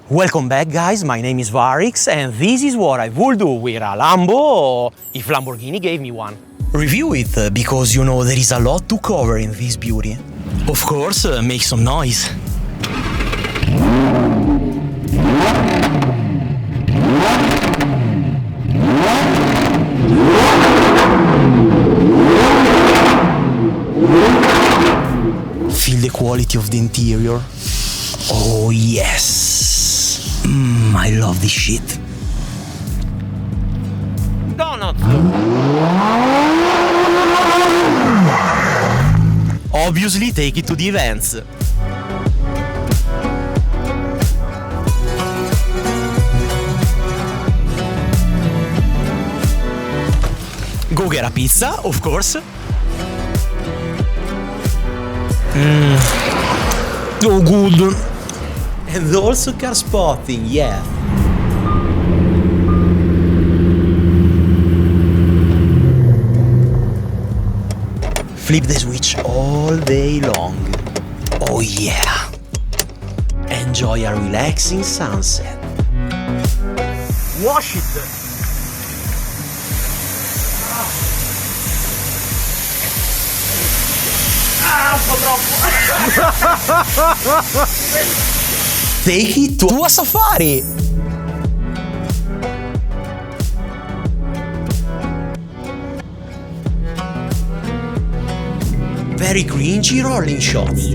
Welcome back guys, my name is Varix and this is what I would do with a Lambo if Lamborghini gave me one. Review it because you know there is a lot to cover in this beauty. Of course, make some noise. Feel the quality of the interior. Oh yes! I love this shit. Donut! Obviously take it to the events. Go get a pizza, of course. Oh good. And also car spotting, yeah. Flip the switch all day long. Oh yeah. Enjoy a relaxing sunset. Wash it. Un po' troppo. Take it to a safari. Very cringy rolling shots.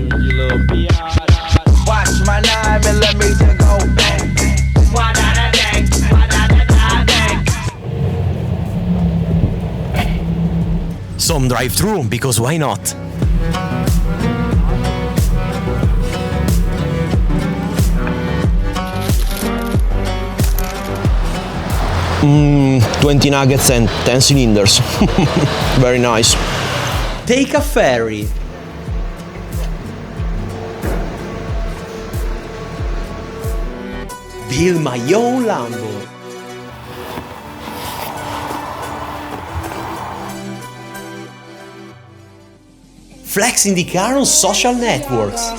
Watch my 9mm go bang. Some drive-through, because why not? Mm, 20 nuggets and 10 cylinders. Very nice. Take a ferry. Build my own Lambo. Flexing the car on social networks.